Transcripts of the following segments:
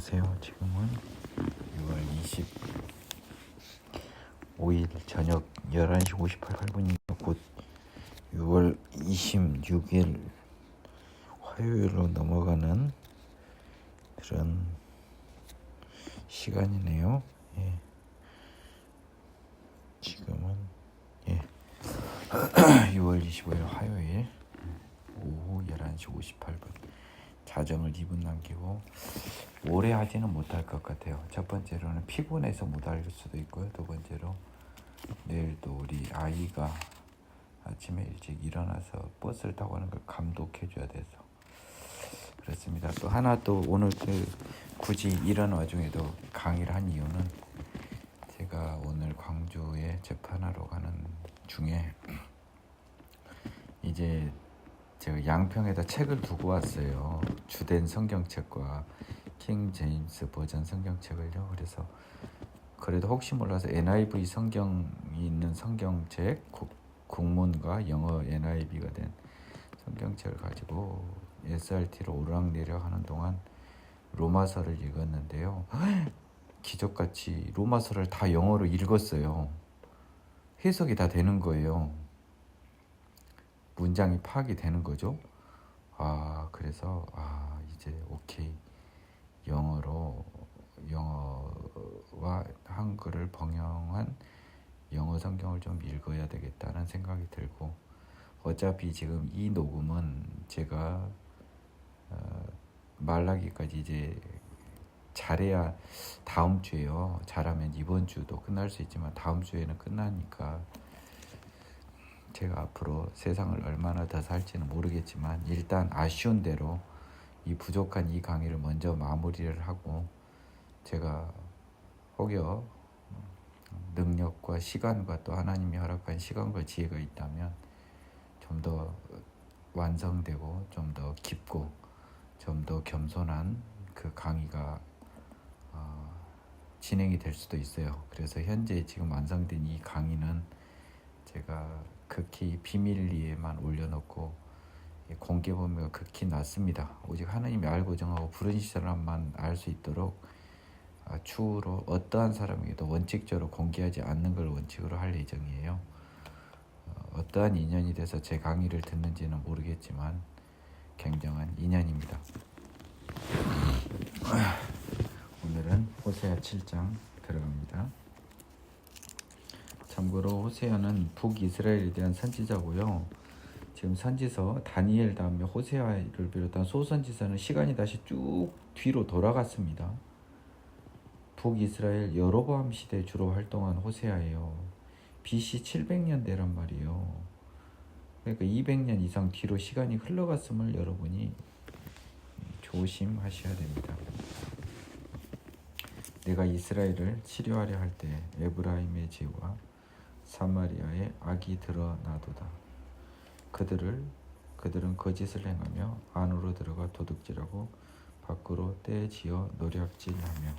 안녕하세요. 지금은 6월 25일 저녁 11시 58분이니까 곧 6월 26일 화요일로 넘어가는 그런 시간이네요. 예. 지금은 6월 25일 화요일 오후 11시 58분. 자정을 2분 남기고 오래 하지는 못할 것 같아요. 첫 번째로는 피곤해서 못할 수도 있고요. 두 번째로 내일도 우리 아이가 아침에 일찍 일어나서 버스를 타고 가는 걸 감독해 줘야 돼서 그렇습니다. 또 하나 또 오늘 굳이 이런 와중에도 강의를 한 이유는 제가 오늘 광주에 재판하러 가는 중에 이제 제가 양평에다 책을 두고 왔어요. 주된 성경책과 킹 제임스 버전 성경책을요. 그래서 그래도 혹시 몰라서 NIV 성경이 있는 성경책 국문과 영어 NIV가 된 성경책을 가지고 SRT로 오르락내리락 하는 동안 로마서를 읽었는데요. 기적같이 로마서를 다 영어로 읽었어요. 해석이 다 되는 거예요. 문장이 파악이 되는 거죠. 그래서 이제 오케이. 영어와 한글을 병행한 영어 성경을 좀 읽어야 되겠다는 생각이 들고, 어차피 지금 이 녹음은 제가 말라기까지 이제 잘해야 다음 주에요. 잘하면 이번 주도 끝날 수 있지만 다음 주에는 끝나니까 제가 앞으로 세상을 얼마나 더 살지는 모르겠지만 일단 아쉬운 대로 이 부족한 이 강의를 먼저 마무리를 하고, 제가 혹여 능력과 시간과 또 하나님이 허락한 시간과 지혜가 있다면 좀 더 완성되고 좀 더 깊고 좀 더 겸손한 그 강의가 진행이 될 수도 있어요. 그래서 현재 지금 완성된 이 강의는 제가 극히 비밀리에만 올려놓고 공개 범위가 극히 낮습니다. 오직 하나님이 알고 정하고 부르신 사람만 알 수 있도록 추후로 어떠한 사람에게도 원칙적으로 공개하지 않는 걸 원칙으로 할 예정이에요. 어떠한 인연이 돼서 제 강의를 듣는지는 모르겠지만 굉장한 인연입니다. 오늘은 호세아 7장 들어갑니다. 참고로 호세아는 북이스라엘에 대한 선지자고요. 지금 선지서 다니엘 다음에 호세아를 비롯한 소선지서는 시간이 다시 쭉 뒤로 돌아갔습니다. 북이스라엘 여로보암 시대에 주로 활동한 호세아예요. BC 700년대란 말이에요. 그러니까 200년 이상 뒤로 시간이 흘러갔음을 여러분이 조심하셔야 됩니다. 내가 이스라엘을 치료하려 할 때 에브라임의 죄와 사마리아의 악이 드러나도다. 그들은 거짓을 행하며 안으로 들어가 도둑질하고 밖으로 떼지어 노략질하며.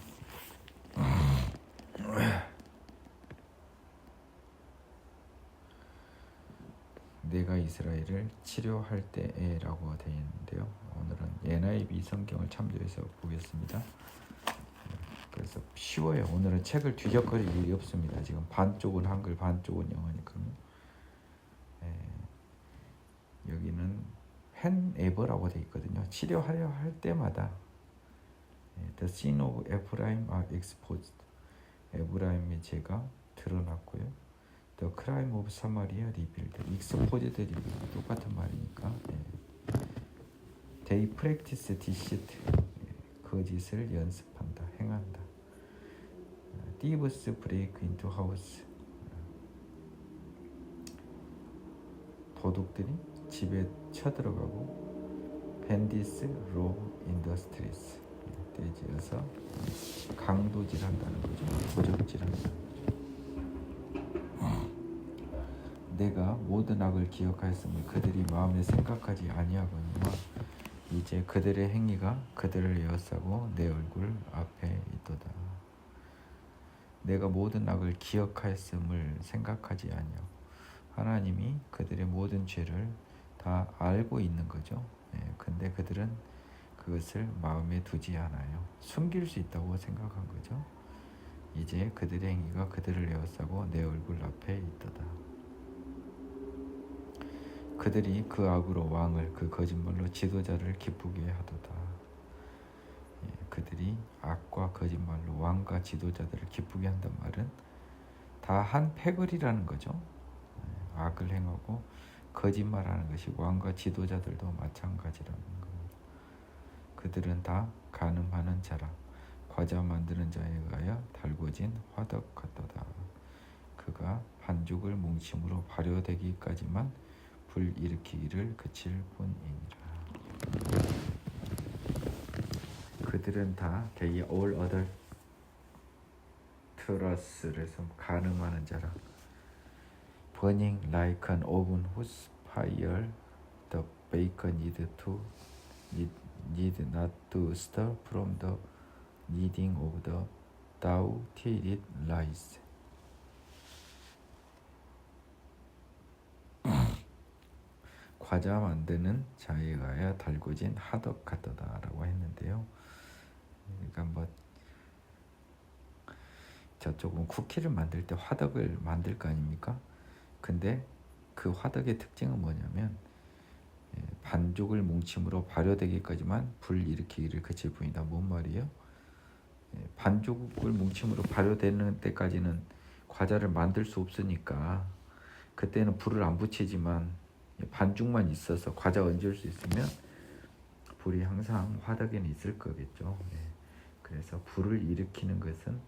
내가 이스라엘을 치료할 때에라고 되어 있는데요. 오늘은 NIV 성경을 참조해서 보겠습니다. 그래서 쉬워요. 오늘은 책을 뒤적거릴 일이 없습니다. 지금 반쪽은 한글, 반쪽은 영어니까요. 여기는 whenever라고 되어 있거든요. 치료하려 할 때마다 The sin of Ephraim are exposed. 에브라임의 죄가 드러났고요. The crime of Samaria revealed. exposed, revealed 똑같은 말이니까. They practice deceit. 거짓을 연습한다, 행한다. Thieves break into house. 도둑들이 집에 쳐들어가고 bandits rob in the streets. 떼지어서 강도질한다는 거죠. 도적질한다는 거죠. 내가 모든 악을 기억하였음을 그들이 마음에 생각하지 아니하거니와 이제 그들의 행위가 그들을 에워싸고 내 얼굴 앞에 있도다. 내가 모든 악을 기억하였음을 생각하지 아니하고, 하나님이 그들의 모든 죄를 다 알고 있는 거죠. 근데 그들은 그것을 마음에 두지 않아요. 숨길 수 있다고 생각한 거죠. 이제 그들의 행위가 그들을 에워싸고 내 얼굴 앞에 있도다. 그들이 그 악으로 왕을 그 거짓말로 지도자를 기쁘게 하도다. 그들이 악과 거짓말로 왕과 지도자들을 기쁘게 한단 말은 다 한 패거리라는 거죠. 악을 행하고 거짓말하는 것이 왕과 지도자들도 마찬가지라는 겁니다. 그들은 다 간음하는 자라 과자 만드는 자에 의하여 달궈진 화덕 같도다. 그가 반죽을 뭉침으로 발효되기까지만 불 일으키기를 그칠 뿐이니라. 그들은 다 they all other 트러스에서 간음하는 자라 burning like an oven whose fire the baker need not to stir from the kneading of the dough till it rise. 과자 만드는 자에 의하여 달궈진 화덕 같도다라고 했는데요. 그러니까 뭐 저쪽은 쿠키를 만들 때 화덕을 만들 거 아닙니까? 근데 그 화덕의 특징은 뭐냐면 반죽을 뭉침으로 발효되기까지만 불 일으키기를 그칠 뿐이다. 뭔 말이에요? 반죽을 뭉침으로 발효되는 때까지는 과자를 만들 수 없으니까 그때는 불을 안 붙이지만 반죽만 있어서 과자 얹을 수 있으면 불이 항상 화덕에는 있을 거겠죠. 그래서 불을 일으키는 것은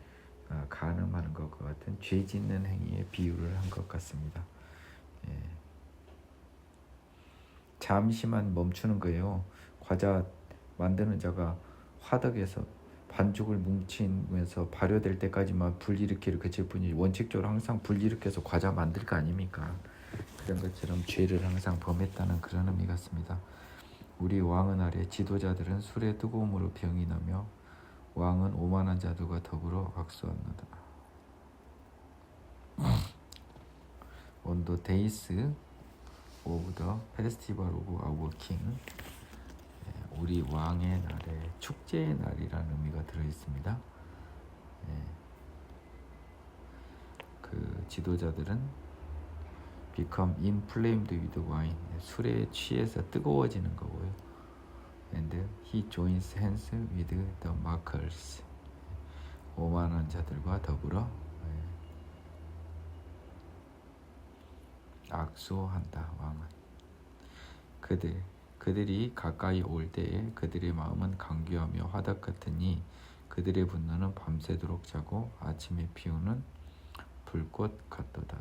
간음하는 것과 같은 죄 짓는 행위에 비유를 한 것 같습니다. 잠시만 멈추는 거예요. 과자 만드는 자가 화덕에서 반죽을 뭉치면서 발효될 때까지만 불 일으키를 그칠 뿐이지 원칙적으로 항상 불 일으켜서 과자 만들 거 아닙니까? 그런 것처럼 죄를 항상 범했다는 그런 의미 같습니다. 우리 왕은 아래 지도자들은 술의 뜨거움으로 병이 나며 왕은 오만한 자들과 더불어 악수하노다. On the days of the festival of our king, 우리 왕의 날에 축제의 날이라는 의미가 들어 있습니다. 그 지도자들은 become inflamed with wine, 술에 취해서 뜨거워지는 거고요. And he joins hands with the mockers, 오만한 자들과 더불어 악수한다. 왕은 그들이 가까이 올 때에 그들의 마음은 강규하며 화덕 같으니 그들의 분노는 밤새도록 자고 아침에 피우는 불꽃 같도다.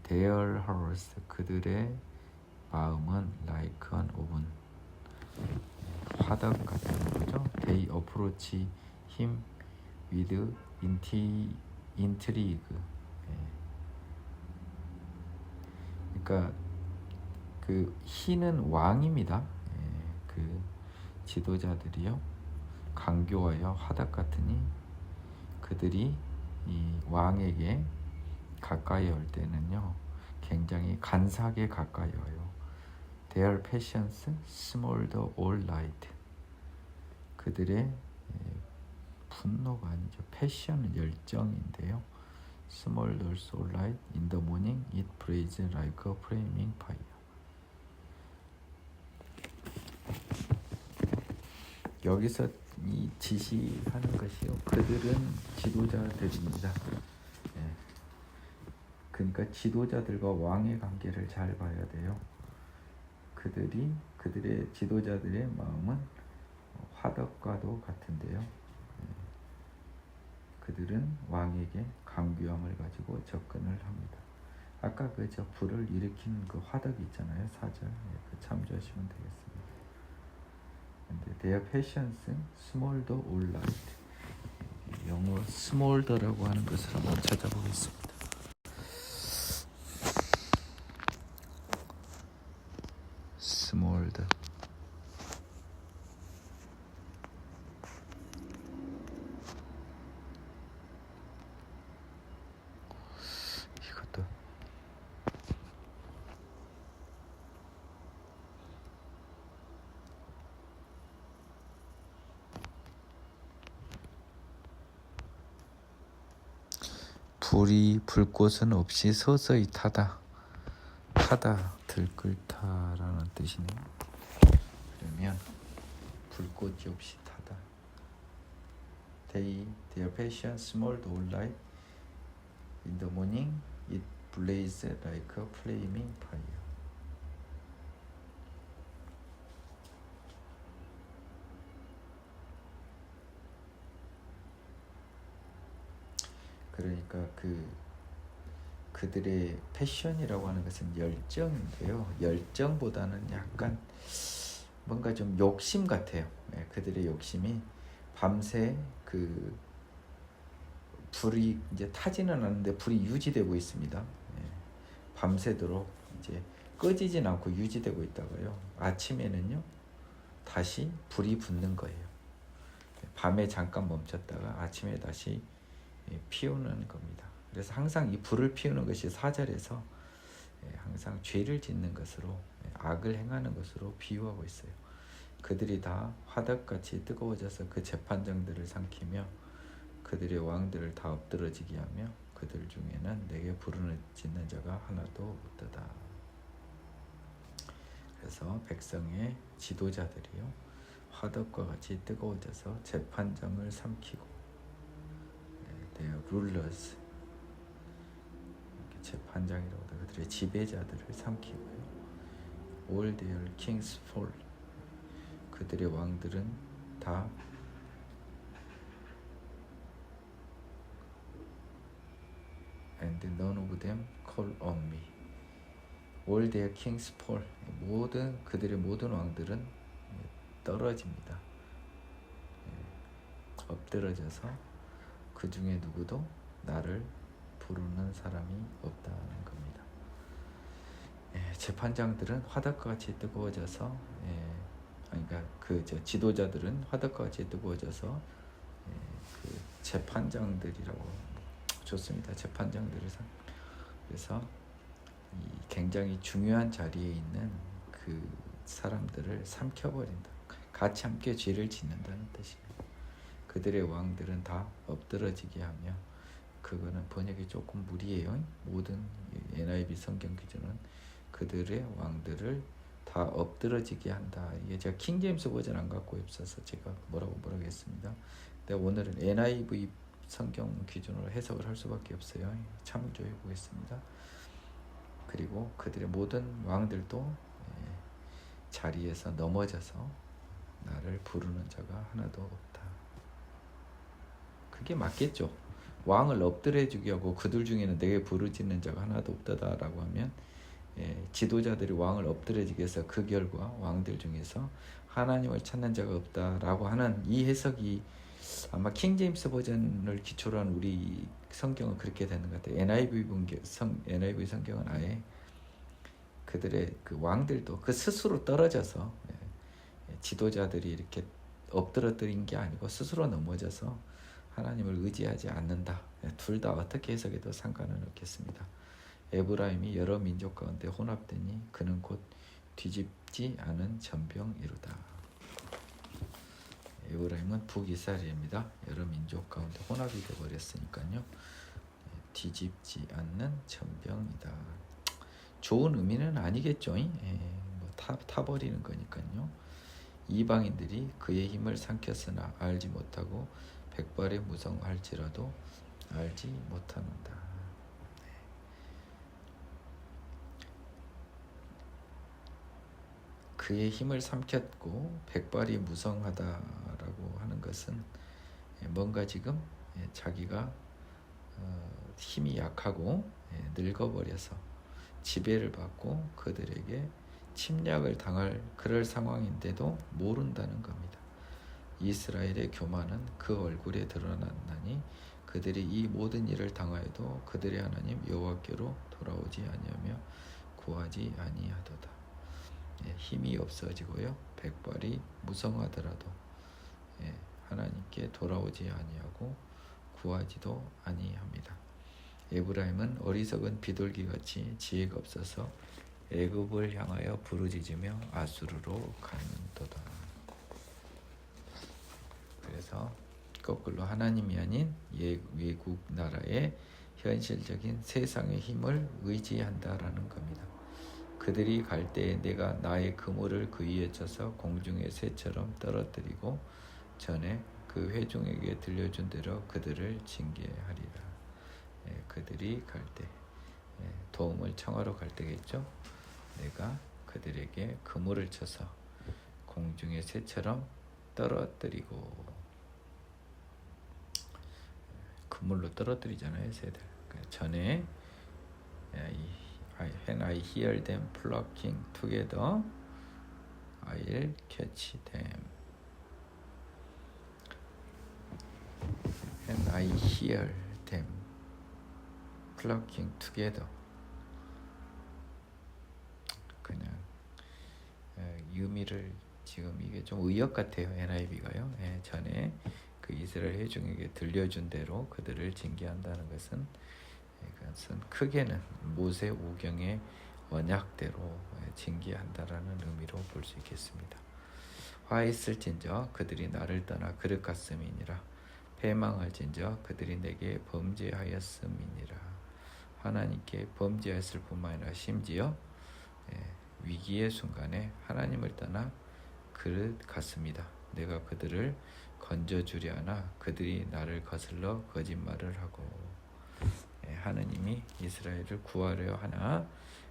Their hearts, 그들의 마음은 like an oven, 화덕 같은 거죠. They approach him with intrigue. 그러니까 그 희는 왕입니다. 그 지도자들이요 강교하여 화덕 같으니 그들이 이 왕에게 가까이 올 때는요 굉장히 간사하게 가까이 와요. Their passions smolder all night. 그들의 분노가 아니죠. 패션은 열정인데요. Smolders all night. In the morning it blazes like a flaming fire. 여기서 이 지시하는 것이요. 그들은 지도자들입니다. 그러니까 지도자들과 왕의 관계를 잘 봐야 돼요. 그들의 지도자들의 마음은 화덕과도 같은데요. 그들은 왕에게 강규함을 가지고 접근을 합니다. 아까 저 불을 일으키는 그 화덕 있잖아요. 4절. 그 참조하시면 되겠습니다. 근데 their patience smolder all night. 영어 smolder라고 하는 것을 한번 찾아보겠습니다. smolder. 이것도 불꽃은 없이 서서히 타다. 들끓다라는 뜻이네요. 그러면 불꽃이 없이 타다. Their passion smoldered all night. In the morning, it blazed like a flaming fire. 그러니까 그들의 패션이라고 하는 것은 열정인데요. 열정보다는 약간 뭔가 좀 욕심 같아요. 그들의 욕심이 밤새 불이 이제 타지는 않는데 불이 유지되고 있습니다. 밤새도록 이제 꺼지진 않고 유지되고 있다가요. 아침에는요 다시 불이 붙는 거예요. 밤에 잠깐 멈췄다가 아침에 다시 피우는 겁니다. 그래서 항상 이 불을 피우는 것이 4절에서 항상 죄를 짓는 것으로 악을 행하는 것으로 비유하고 있어요. 그들이 다 화덕같이 뜨거워져서 그 재판장들을 삼키며 그들의 왕들을 다 엎드러지게 하며 그들 중에는 내게 부르짖는 자가 하나도 없도다. 그래서 백성의 지도자들이요 화덕과 같이 뜨거워져서 재판장을 삼키고 their rulers 재판장이라고 하다 그들의 지배자들을 삼키고요. all their kings fall 그들의 왕들은 다 and none of them call on me. all their kings fall 그들의 모든 왕들은 떨어집니다. 엎드러져서 그 중에 누구도 나를 부르는 사람이 없다는 겁니다. 재판장들은 화덕과 같이 뜨거워져서 그러니까 지도자들은 화덕과 같이 뜨거워져서 그 재판장들이라고 좋습니다. 재판장들을 그래서 이 굉장히 중요한 자리에 있는 그 사람들을 삼켜버린다. 같이 함께 죄를 짓는다는 뜻이에요. 그들의 왕들은 다 엎드러지게 하며 그거는 번역이 조금 무리예요. 모든 NIV 성경 기준은 그들의 왕들을 다 엎드러지게 한다. 이게 제가 킹제임스 버전 안 갖고 있어서 제가 뭐라고 모르겠습니다. 근데 오늘은 NIV 성경 기준으로 해석을 할 수밖에 없어요. 참조해 보겠습니다. 그리고 그들의 모든 왕들도 자리에서 넘어져서 나를 부르는 자가 하나도 없다. 그게 맞겠죠. 왕을 엎드려주게 하고 그들 중에는 내게 부르짖는 자가 하나도 없다라고 하면 지도자들이 왕을 엎드려지게 해서 그 결과 왕들 중에서 하나님을 찾는 자가 없다라고 하는 이 해석이 아마 킹제임스 버전을 기초로 한 우리 성경은 그렇게 되는 것 같아요. NIV 성경은 아예 그들의 그 왕들도 그 스스로 떨어져서 지도자들이 이렇게 엎드러뜨린 게 아니고 스스로 넘어져서 하나님을 의지하지 않는다. 둘 다 어떻게 해석해도 상관은 없겠습니다. 에브라임이 여러 민족 가운데 혼합되니 그는 곧 뒤집지 않은 전병이로다. 에브라임은 북이스라엘입니다. 여러 민족 가운데 혼합이 되어버렸으니까요. 뒤집지 않는 전병이다. 좋은 의미는 아니겠죠. 뭐 타버리는 거니까요. 이방인들이 그의 힘을 삼켰으나 알지 못하고 백발의 무성할지라도 알지 못하는다. 그의 힘을 삼켰고 백발이 무성하다라고 하는 것은 뭔가 지금 자기가 힘이 약하고 늙어버려서 지배를 받고 그들에게 침략을 당할 그럴 상황인데도 모른다는 겁니다. 이스라엘의 교만은 그 얼굴에 드러났나니 그들이 이 모든 일을 당하여도 그들의 하나님 여호와께로 돌아오지 아니하며 구하지 아니하도다. 힘이 없어지고요. 백발이 무성하더라도 하나님께 돌아오지 아니하고 구하지도 아니합니다. 에브라임은 어리석은 비둘기같이 지혜가 없어서 애굽을 향하여 부르짖으며 아수르로 가는도다. 그래서 거꾸로 하나님이 아닌 외국 나라의 현실적인 세상의 힘을 의지한다라는 겁니다. 그들이 갈 때에 내가 나의 그물을 그 위에 쳐서 공중의 새처럼 떨어뜨리고 전에 그 회중에게 들려준 대로 그들을 징계하리라. 그들이 갈 때, 도움을 청하러 갈 때겠죠. 내가 그들에게 그물을 쳐서 공중의 새처럼 떨어뜨리고, 그물로 떨어뜨리잖아요, 새들. 전에 when I hear them flocking together, I'll catch them. When I hear them flocking together. 그냥 유미를 지금 이게 좀 의역 같아요. NIV가요. 전에 그 이스라엘 회중에게 들려준 대로 그들을 징계한다는 것은, 그것은 크게는 모세 오경의 언약대로 징계한다라는 의미로 볼 수 있겠습니다. 화했을진저 그들이 나를 떠나 그릇 같음이니라. 패망할진저 그들이 내게 범죄하였음이니라. 하나님께 범죄했을 뿐만 아니라 심지어 위기의 순간에 하나님을 떠나 그릇 같습니다. 내가 그들을 건져주려 하나 그들이 나를 거슬러 거짓말을 하고, 하나님이 이스라엘을 구하려 하나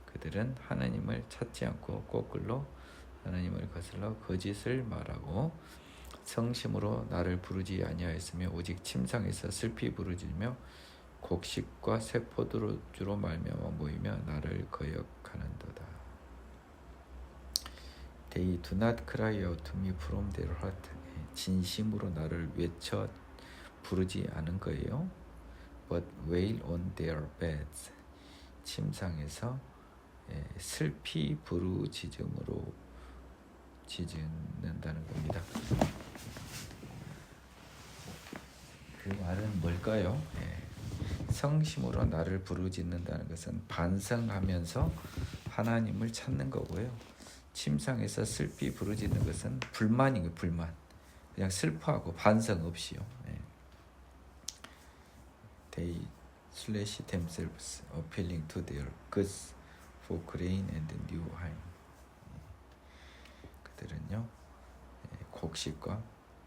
그들은 하나님을 찾지 않고 거꾸로 하나님을 거슬러 거짓을 말하고 성심으로 나를 부르지 아니하였으며 오직 침상에서 슬피 부르짖으며 곡식과 새 포도주로 말미암아 모이며 나를 거역하는도다. They do not cry out to me from their heart. 진심으로 나를 외쳐 부르지 않은 거예요. But wail on their beds. 침상에서 슬피 부르짖음으로 짖는다는 겁니다. 그 말은 뭘까요? 성심으로 나를 부르짖는다는 것은 반성하면서 하나님을 찾는 거고요. 침상에서 슬피 부르짖는 것은 불만이에요. 불만. 그냥 슬퍼하고 반성 없이요. They slash themselves, appealing to their goods for grain and new wine. 그들은요, 곡식과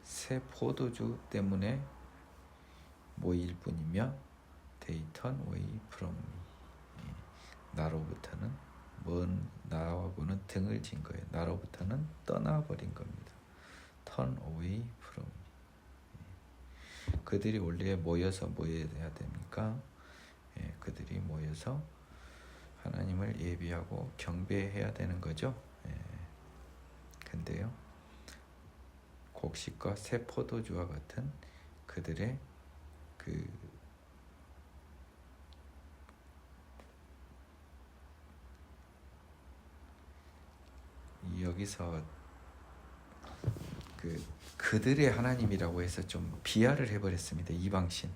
새 포도주 때문에 모일 뿐이며 They turn away from me. 나로부터는 나하고는 등을 진 거예요. 나로부터는 떠나버린 겁니다. Turn away from me. 그들이 원래 모여서 뭐 해야 됩니까? 그들이 모여서 하나님을 예비하고 경배해야 되는 거죠. 근데요, 곡식과 새 포도주와 같은 그들의 여기서 그들의 하나님이라고 해서 좀 비하를 해버렸습니다. 이방신.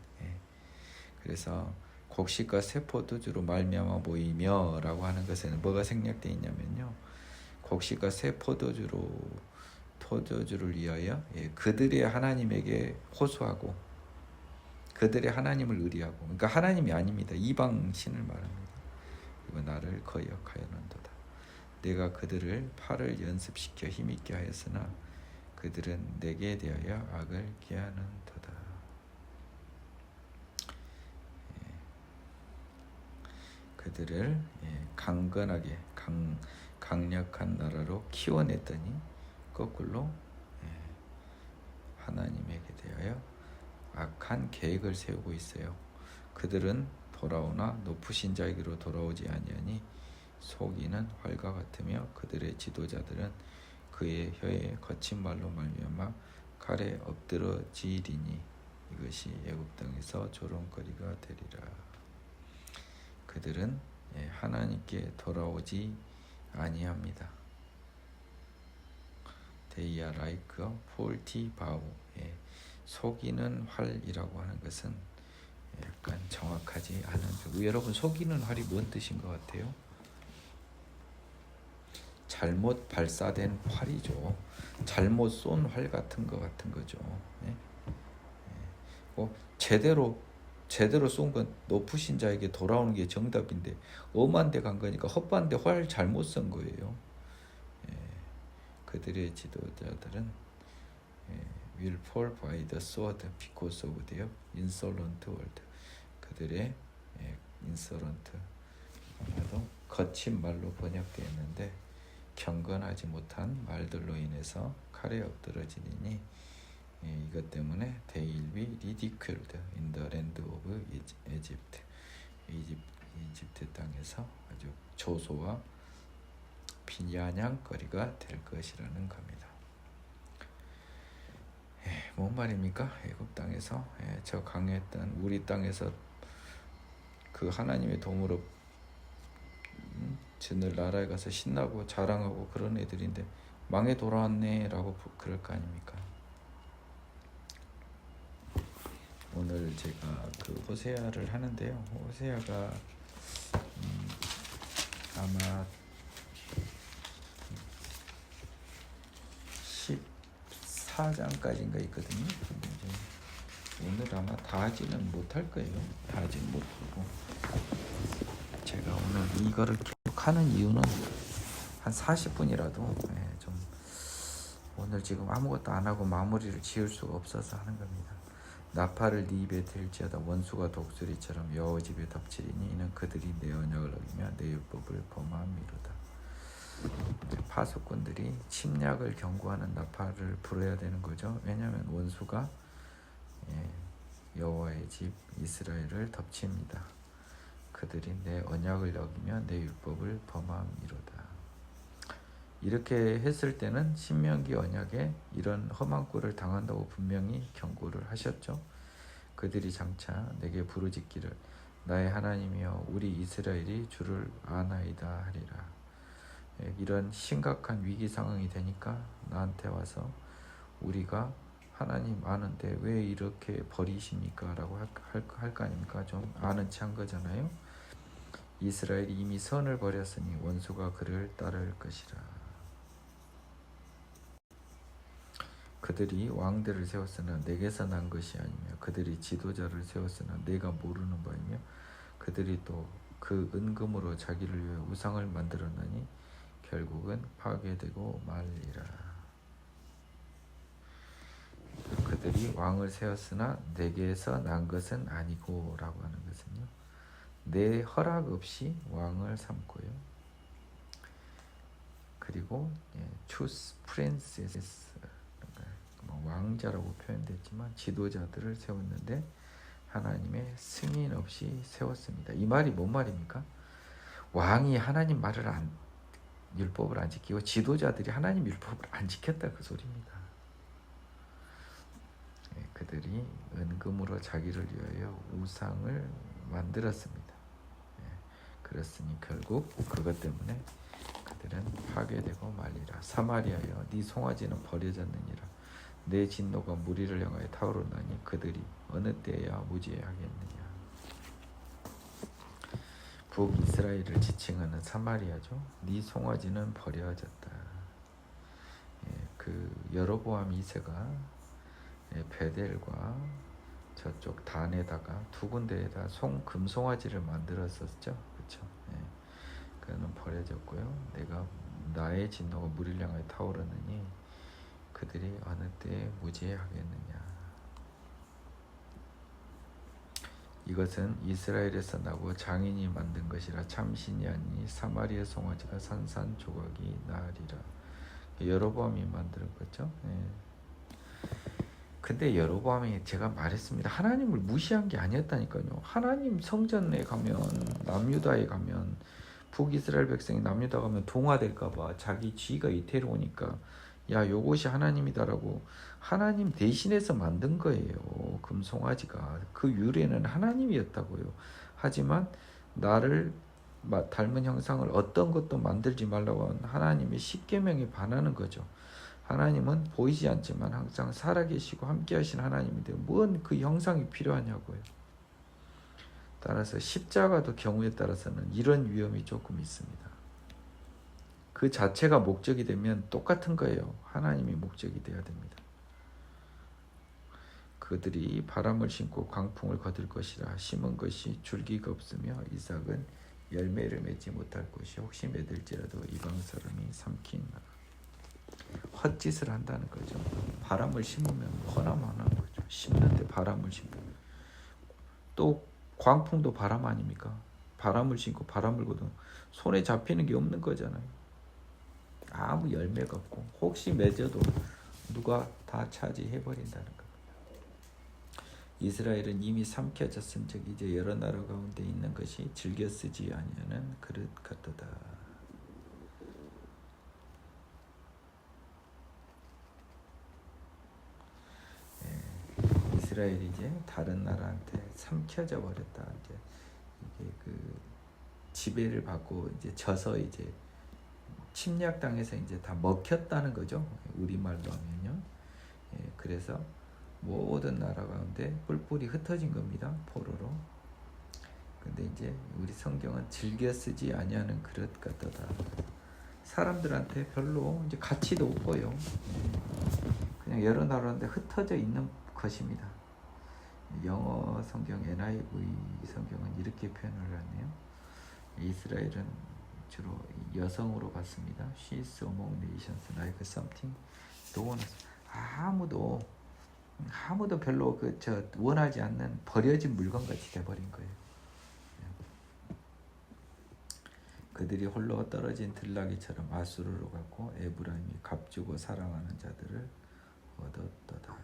그래서 곡식과 새 포도주로 말미암아 모이며라고 하는 것에는 뭐가 생략되어 있냐면요, 곡식과 새 포도주를 위하여 그들의 하나님에게 호소하고 그들의 하나님을 의리하고, 그러니까 하나님이 아닙니다. 이방신을 말합니다. 그리고 나를 거역하였는도다. 내가 그들을 팔을 연습시켜 힘있게 하였으나 그들은 내게 대하여 악을 기하는도다. 그들을 강건하게 강력한 나라로 키워냈더니 거꾸로 하나님에게 대하여 악한 계획을 세우고 있어요. 그들은 돌아오나 높으신 자에게로 돌아오지 아니하니 속이는 활과 같으며 그들의 지도자들은 그의 혀에 거친 말로 말미암아 칼에 엎드러지리니 이것이 애굽 땅에서 조롱거리가 되리라. 그들은 하나님께 돌아오지 아니합니다. They are like a faulty bow. 속이는 활이라고 하는 것은 약간 정확하지 않은, 여러분 속이는 활이 뭔 뜻인 것 같아요? 잘못 발사된 활이죠. 잘못 쏜 활 같은 거죠. 제대로 제대로 쏜 건 높으신 자에게 돌아오는 게 정답인데 엄한 데 간 거니까 헛반데 활 잘못 쏜 거예요. 예, 그들의 지도자들은 will fall by the sword because of their insolent word. 그들의 insolent 말도 거친 말로 번역되었는데 경건하지 못한 말들로 인해서 칼에 엎드러지니 이것 때문에 they will be ridiculed in the land of Egypt. 이집트 땅에서 아주 조소와 비아냥거리가 될 것이라는 겁니다. 뭔 말입니까? 애굽 땅에서 저 강했던 우리 땅에서 그 하나님의 도움으로 저늘 나라에 가서 신나고 자랑하고 그런 애들인데 망해 돌아왔네 라고 그럴 거 아닙니까? 오늘 제가 그 호세아를 하는데요. 호세아가 아마 14장까지인가 있거든요. 오늘 아마 다 하지는 못할 거예요. 다 하지는 못하고 제가 오늘 이거를 계속 하는 이유는 한 40분이라도 좀 오늘 지금 아무것도 안 하고 마무리를 지을 수가 없어서 하는 겁니다. 나팔을 네 입에 들지어다 원수가 독수리처럼 여호와 집에 덮치리니 이는 그들이 내 언약을 어기며 내 율법을 범함이로다. 파수꾼들이 침략을 경고하는 나팔을 불어야 되는 거죠. 왜냐하면 원수가 여호와의 집 이스라엘을 덮칩니다. 그들이 내 언약을 어기며 내 율법을 범함이로다. 이렇게 했을 때는 신명기 언약에 이런 험한 꼴을 당한다고 분명히 경고를 하셨죠. 그들이 장차 내게 부르짖기를 나의 하나님이여 우리 이스라엘이 주를 아나이다 하리라. 이런 심각한 위기 상황이 되니까 나한테 와서 우리가 하나님 아는데 왜 이렇게 버리십니까? 라고 할 거 아닙니까? 좀 아는 체 한 거잖아요. 이스라엘이 이미 선을 버렸으니 원수가 그를 따를 것이라. 그들이 왕들을 세웠으나 내게서 난 것이 아니며 그들이 지도자를 세웠으나 내가 모르는 바이며 그들이 또 그 은금으로 자기를 위해 우상을 만들었나니 결국은 파괴되고 말리라. 그들이 왕을 세웠으나 내게서 난 것은 아니고 라고 하는 것은요, 내 허락 없이 왕을 삼고요, 그리고 choose princes, 왕자라고 표현됐지만 지도자들을 세웠는데 하나님의 승인 없이 세웠습니다. 이 말이 뭔 말입니까? 왕이 하나님 말을 율법을 안 지키고 지도자들이 하나님 율법을 안 지켰다 그 소리입니다. 그들이 은금으로 자기를 위하여 우상을 만들었습니다. 그렇으니 결국 그것 때문에 그들은 파괴되고 말리라. 사마리아여 네 송아지는 버려졌느니라. 내 진노가 무리를 향하여 타오르나니 그들이 어느 때야 무지하겠느냐. 북이스라엘을 지칭하는 사마리아죠. 네 송아지는 버려졌다. 그 여로보암 2세가 베델과 저쪽 단에다가 두 군데에다 금송아지를 만들었었죠. 그렇죠? 그는 버려졌고요. 내가 나의 진노가 무리를 향하여 타오르느니 그들이 어느 때에 무지하겠느냐. 이것은 이스라엘에서 나고 장인이 만든 것이라 참신이 아니니 사마리아 송아지가 산산조각이 나으리라. 여로보암이 만든 거죠. 근데 여로보암이 제가 말했습니다. 하나님을 무시한 게 아니었다니까요. 하나님 성전에 가면 남유다에 가면 북이스라엘 백성이 남유다 가면 동화될까봐 자기 쥐가 이태로우니까 야 요것이 하나님이다라고 하나님 대신해서 만든 거예요. 금송아지가 그 유래는 하나님이었다고요. 하지만 나를 닮은 형상을 어떤 것도 만들지 말라고 하는 하나님의 십계명에 반하는 거죠. 하나님은 보이지 않지만 항상 살아계시고 함께하신 하나님인데 뭔 그 형상이 필요하냐고요. 따라서 십자가도 경우에 따라서는 이런 위험이 조금 있습니다. 그 자체가 목적이 되면 똑같은 거예요. 하나님이 목적이 돼야 됩니다. 그들이 바람을 심고 광풍을 거둘 것이라. 심은 것이 줄기가 없으며 이삭은 열매를 맺지 못할 것이 혹시 맺을지라도 이방 사람이 삼키니라. 헛짓을 한다는 거죠. 바람을 심으면 허나만한 거죠. 심는데 바람을 심으면. 또 광풍도 바람 아닙니까? 바람을 심고 바람을 거두면 손에 잡히는 게 없는 거잖아요. 아무 열매가 없고 혹시 맺어도 누가 다 차지해버린다는 겁니다. 이스라엘은 이미 삼켜졌은즉 이제 여러 나라 가운데 있는 것이 즐겨 쓰지 아니하는 그릇 같도다. 이스라엘이 이제 다른 나라한테 삼켜져 버렸다. 이제 이게 그 지배를 받고 이제 져서 이제 침략당해서 이제 다 먹혔다는 거죠. 우리말로 하면요. 그래서 모든 나라 가운데 뿔뿔이 흩어진 겁니다. 포로로. 근데 이제 우리 성경은 즐겨 쓰지 아니하는 그릇 같도다. 사람들한테 별로 이제 가치도 없고요. 그냥 여러 나라인데 흩어져 있는 것입니다. 영어 성경 NIV 성경은 이렇게 표현을 하네요. 이스라엘은 주로 여성으로 봤습니다. She is among nations like something don't. 아무도 별로 원하지 않는 버려진 물건 같이 돼버린 거예요. 그들이 홀로 떨어진 들나귀처럼 아수르로 갔고 에브라임이 값주고 사랑하는 자들을 얻었도다.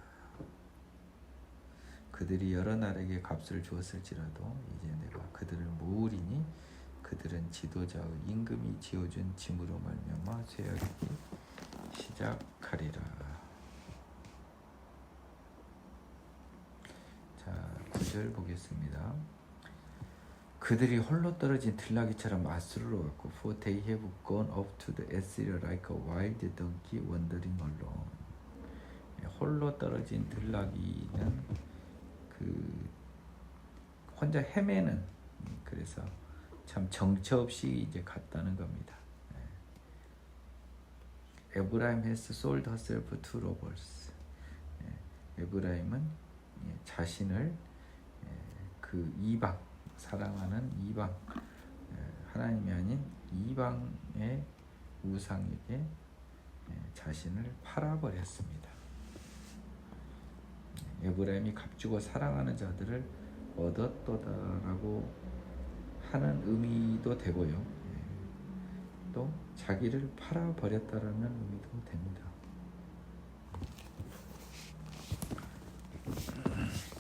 그들이 여러 나라에게 값을 주었을지라도 이제 내가 그들을 모으리니 그들은 지도자의 임금이 지어준 짐으로 말미암아 쇠하기 시작하리라. 자, 9절 보겠습니다. 그들이 홀로 떨어진 들나귀처럼 아수르로 갔고 For they have gone up to the Assyria like a wild donkey wandering alone. 홀로 떨어진 들나귀는 그 혼자 헤매는, 그래서 참 정처 없이 이제 갔다는 겁니다. 에브라임 has sold herself to robbers. 에브라임은 자신을 그 이방, 사랑하는 이방, 하나님이 아닌 이방의 우상에게 자신을 팔아버렸습니다. 에브라임이 값주고 사랑하는 자들을 얻었도다라고 하는 의미도 되고요. 또 자기를 팔아버렸다라는 의미도 됩니다.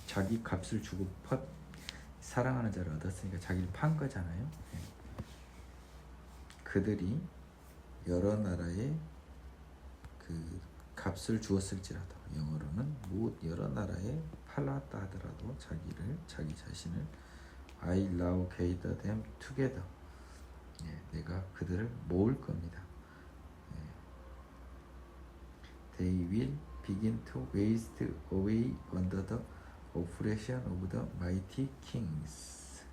자기 값을 주고 사랑하는 자를 얻었으니까 자기를 판 거잖아요. 그들이 여러 나라에 그 값을 주었을지라도, 영어로는 여러 나라에 팔았다 하더라도 자기 자신을 I now gather them together. 내가 그들을 모을 겁니다. They will begin to waste away under the oppression of the mighty kings.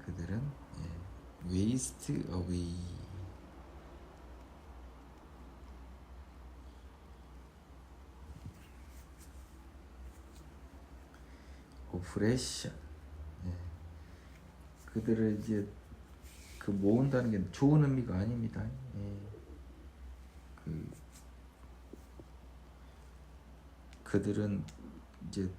그들은 waste away. oppression. 그들을 이제 그 모은다는 게 좋은 의미가 아닙니다. 그들은 이제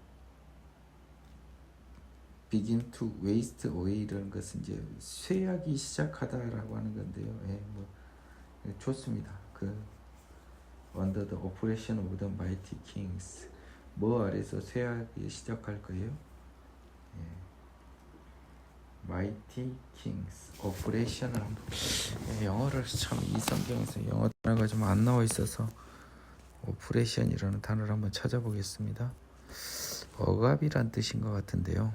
begin to waste away라는 것은 이제 쇠하기 시작하다라고 하는 건데요. 좋습니다. under the oppression of the mighty kings. 뭐 아래서 쇠하기 시작할 거예요? mighty kings. oppression을 한번, 영어를 참, 이 성경에서 영어 단어가 좀 안 나와 있어서 oppression이라는 단어를 한번 찾아보겠습니다. 억압이란 뜻인 것 같은데요.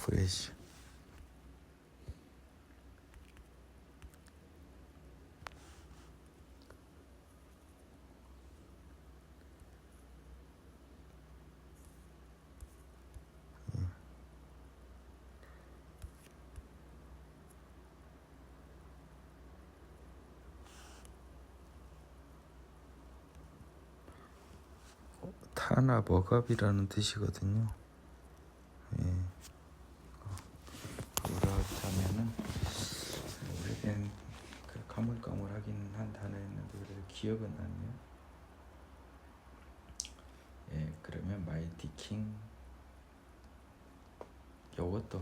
oppression. 하나먹업이라는 뜻이거든요. 예. 그렇다면은 오래된 그 가물가물하긴 한 단어였는데 그래도 기억은 나네요. 예, 그러면 마이티 킹 요것도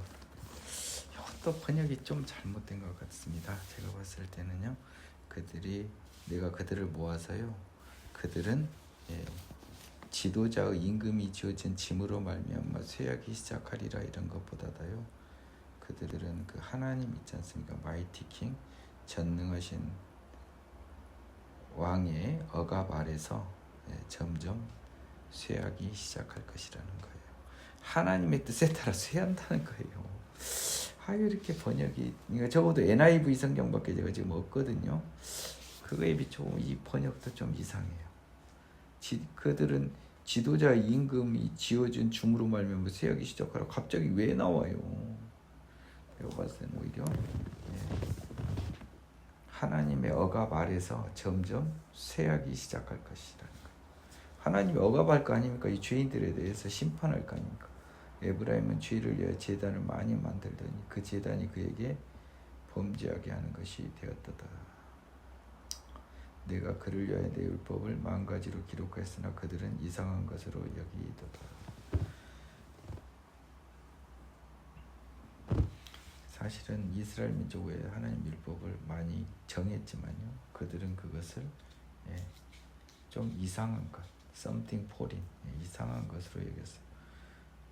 번역이 좀 잘못된 것 같습니다. 제가 봤을 때는요. 내가 그들을 모아서요. 그들은 지도자의 임금이 지어진 짐으로 말미암아 쇠하기 시작하리라 이런 것보다도요. 그들은 그 하나님 있지 않습니까? 마이티 킹, 전능하신 왕의 억압 아래서 점점 쇠하기 시작할 것이라는 거예요. 하나님의 뜻에 따라 쇠한다는 거예요. 이렇게 번역이 적어도 NIV 성경밖에 제가 지금 없거든요. 그거에 비추면 이 번역도 좀 이상해요. 그들은 지도자 임금이 지어준 줌으로 말미암아 쇠하기 시작하라. 갑자기 왜 나와요? 내가 봤을 때는 오히려 하나님의 억압 아래서 점점 쇠하기 시작할 것이라는 거예요. 하나님이 억압할 거 아닙니까? 이 죄인들에 대해서 심판할 거 아닙니까? 에브라임은 죄를 위하여 제단을 많이 만들더니 그 제단이 그에게 범죄하게 하는 것이 되었도다. 내가 그를 위하여 내 율법을 만가지로 기록하였으나 그들은 이상한 것으로 여기도다. 사실은 이스라엘 민족 외에 하나님 율법을 많이 정했지만요. 그들은 그것을 좀 이상한 것, something foreign, 이상한 것으로 여겼어요.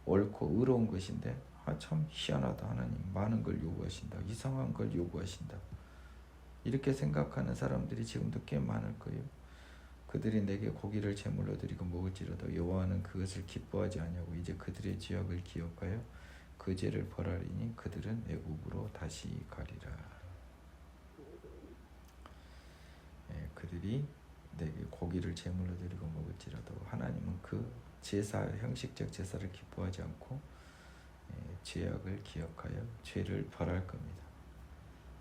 옳고 의로운 것인데 참 희한하다. 하나님 많은 걸 요구하신다. 이상한 걸 요구하신다. 이렇게 생각하는 사람들이 지금도 꽤 많을 거예요. 그들이 내게 고기를 제물로 드리고 먹을지라도 여호와는 그것을 기뻐하지 아니하고 이제 그들의 죄악을 기억하여 그 죄를 벌하리니 그들은 애굽으로 다시 가리라. 그들이 내게 고기를 제물로 드리고 먹을지라도 하나님은 그 제사, 형식적 제사를 기뻐하지 않고 죄악을 기억하여 죄를 벌할 겁니다.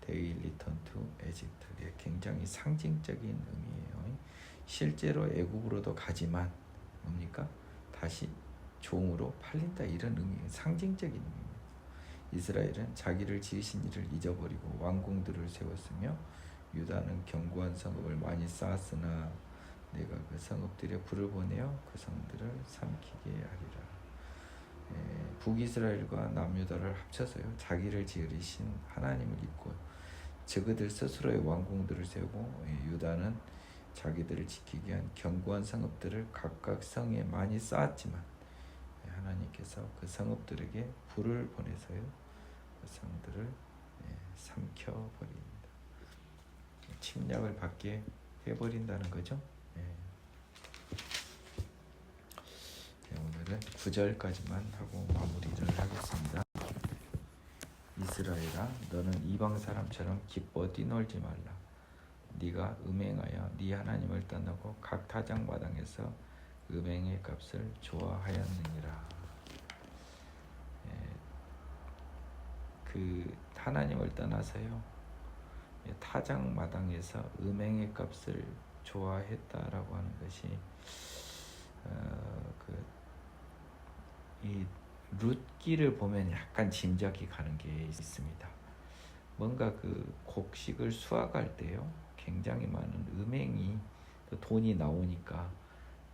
They return to Egypt. 굉장히 상징적인 의미예요. 실제로 애굽으로도 가지만 뭡니까? 다시 종으로 팔린다 이런 의미예요. 상징적인 의미입니다. 이스라엘은 자기를 지으신 이를 잊어버리고 왕궁들을 세웠으며 유다는 견고한 성읍을 많이 쌓았으나 내가 그 성읍들에 불을 보내어 그 성들을 삼키게 하리라. 북이스라엘과 남유다를 합쳐서요. 자기를 지으신 하나님을 잊고 저그들 스스로의 왕궁들을 세우고 유다는 자기들을 지키기 위한 견고한 성읍들을 각각 성에 많이 쌓았지만 하나님께서 그 성읍들에게 불을 보내서요. 그 성들을 삼켜버립니다. 침략을 받게 해버린다는 거죠. 오늘은 9절까지만 하고 마무리를 하겠습니다. 이스라엘아, 너는 이방 사람처럼 기뻐 뛰놀지 말라. 네가 음행하여 네 하나님을 떠나고 각 타작 마당에서 음행의 값을 좋아하였느니라. 그 하나님을 떠나서요. 타작 마당에서 음행의 값을 좋아했다라고 하는 것이 이 룻기를 보면 약간 짐작이 가는 게 있습니다. 뭔가 그 곡식을 수확할 때요, 굉장히 많은 음행이 돈이 나오니까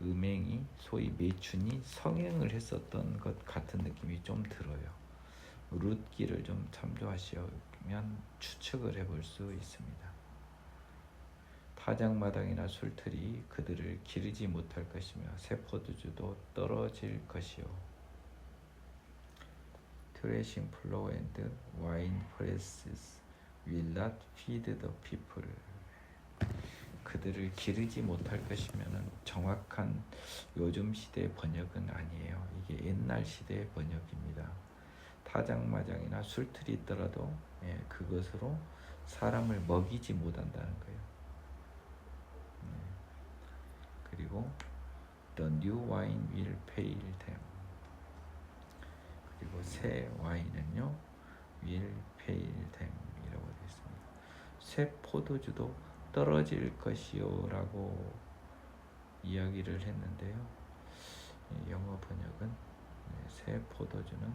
음행이 소위 매춘이 성행을 했었던 것 같은 느낌이 좀 들어요. 룻기를 좀 참조하시면 추측을 해볼 수 있습니다. 타작마당이나 술틀이 그들을 기르지 못할 것이며 새 포도주도 떨어질 것이요. Threshing floor and wine presses will not feed the people. 그들을 기르지 못할 것이면은 정확한 요즘 시대의 번역은 아니에요. 이게 옛날 시대의 번역입니다. 타작마당이나 술틀이 있더라도 그것으로 사람을 먹이지 못한다는 거예요. 그리고 the new wine will fail them. 그리고 새 와인은요 will fail them 이라고 되어 있습니다. 새 포도주도 떨어질 것이요 라고 이야기를 했는데요. 영어 번역은 새 포도주는